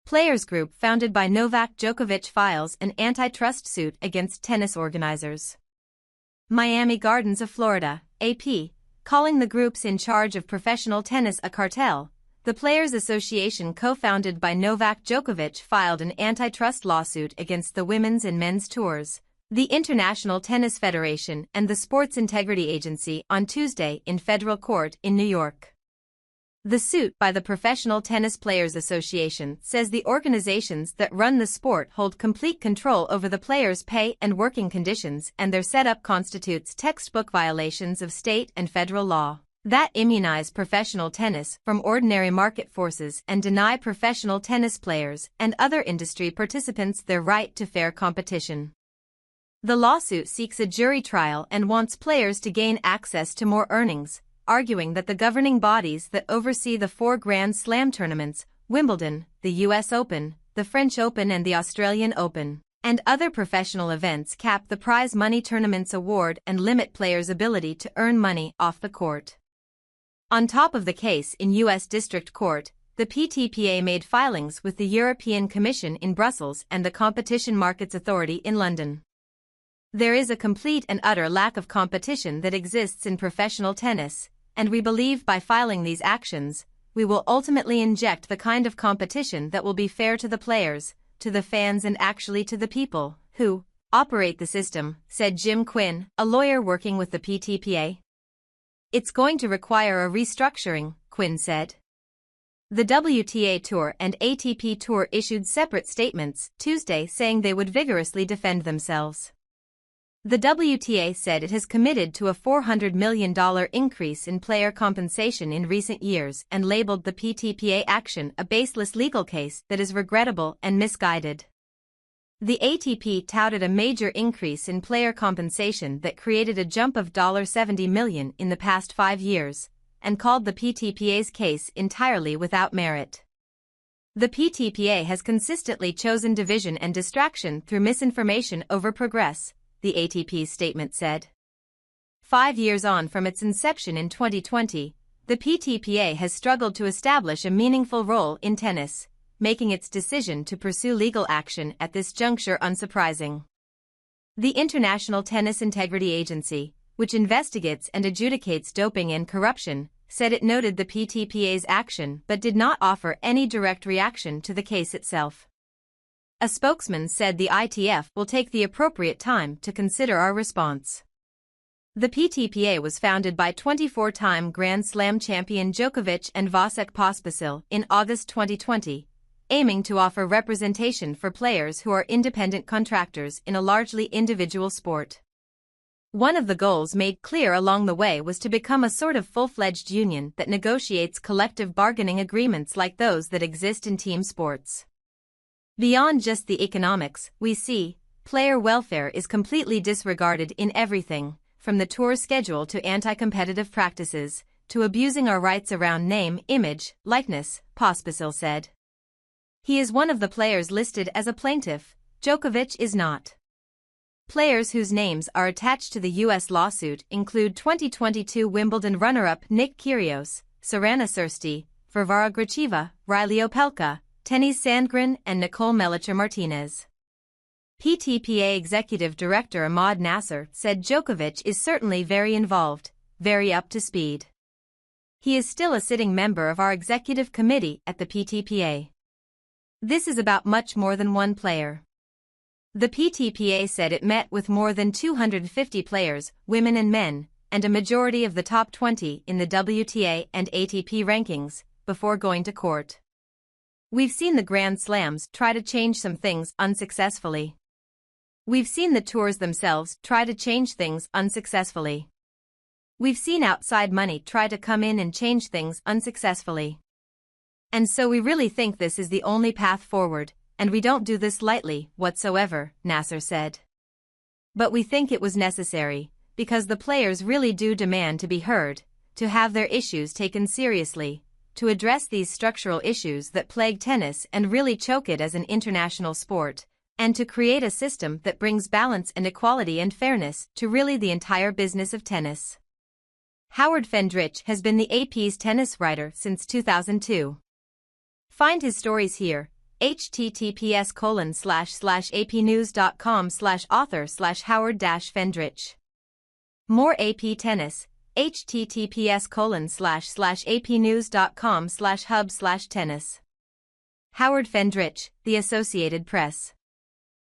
Players group founded by Novak Djokovic files an antitrust suit against tennis organizers. Miami Gardens of Florida, AP, calling the groups in charge of professional tennis a cartel. The Players Association co-founded by Novak Djokovic filed an antitrust lawsuit against the women's and men's tours, the International Tennis Federation and the Sports Integrity Agency on Tuesday in federal court in New York. The suit by the Professional Tennis Players Association says the organizations that run the sport hold complete control over the players' pay and working conditions, and their setup constitutes textbook violations of state and federal law that immunize professional tennis from ordinary market forces and deny professional tennis players and other industry participants their right to fair competition. The lawsuit seeks a jury trial and wants players to gain access to more earnings, arguing that the governing bodies that oversee the 4 Grand Slam tournaments, Wimbledon, the US Open, the French Open and the Australian Open, and other professional events cap the prize money tournaments award and limit players' ability to earn money off the court. On top of the case in US District Court, the PTPA made filings with the European Commission in Brussels and the Competition Markets Authority in London. There is a complete and utter lack of competition that exists in professional tennis, and we believe by filing these actions, we will ultimately inject the kind of competition that will be fair to the players, to the fans and actually to the people who operate the system, said Jim Quinn, a lawyer working with the PTPA. It's going to require a restructuring, Quinn said. The WTA Tour and ATP Tour issued separate statements Tuesday saying they would vigorously defend themselves. The WTA said it has committed to a $400 million increase in player compensation in recent years and labeled the PTPA action a baseless legal case that is regrettable and misguided. The ATP touted a major increase in player compensation that created a jump of $70 million in the past 5 years, and called the PTPA's case entirely without merit. The PTPA has consistently chosen division and distraction through misinformation over progress, the ATP's statement said. 5 years on from its inception in 2020, the PTPA has struggled to establish a meaningful role in tennis, making its decision to pursue legal action at this juncture unsurprising. The International Tennis Integrity Agency, which investigates and adjudicates doping and corruption, said it noted the PTPA's action but did not offer any direct reaction to the case itself. A spokesman said the ITF will take the appropriate time to consider our response. The PTPA was founded by 24-time Grand Slam champion Djokovic and Vasek Pospisil in August 2020, aiming to offer representation for players who are independent contractors in a largely individual sport. One of the goals made clear along the way was to become a sort of full-fledged union that negotiates collective bargaining agreements like those that exist in team sports. Beyond just the economics, we see, player welfare is completely disregarded in everything, from the tour schedule to anti-competitive practices, to abusing our rights around name, image, likeness, Pospisil said. He is one of the players listed as a plaintiff, Djokovic is not. Players whose names are attached to the U.S. lawsuit include 2022 Wimbledon runner-up Nick Kyrgios, Sorana Cîrstea, Varvara Gracheva, Riley Opelka, Tennis Sandgren and Nicole Mellicher-Martinez. PTPA Executive Director Ahmad Nasser said Djokovic is certainly very involved, very up to speed. He is still a sitting member of our executive committee at the PTPA. This is about much more than one player. The PTPA said it met with more than 250 players, women and men, and a majority of the top 20 in the WTA and ATP rankings, before going to court. We've seen the Grand Slams try to change some things unsuccessfully. We've seen the tours themselves try to change things unsuccessfully. We've seen outside money try to come in and change things unsuccessfully. And so we really think this is the only path forward, and we don't do this lightly whatsoever, Nasser said. But we think it was necessary, because the players really do demand to be heard, to have their issues taken seriously, to address these structural issues that plague tennis and really choke it as an international sport, and to create a system that brings balance and equality and fairness to really the entire business of tennis. Howard Fendrich has been the AP's tennis writer since 2002. Find his stories here, https://apnews.com/author/Howard-Fendrich. More AP Tennis, https://apnews.com/hub/tennis. Howard Fendrich, The Associated Press.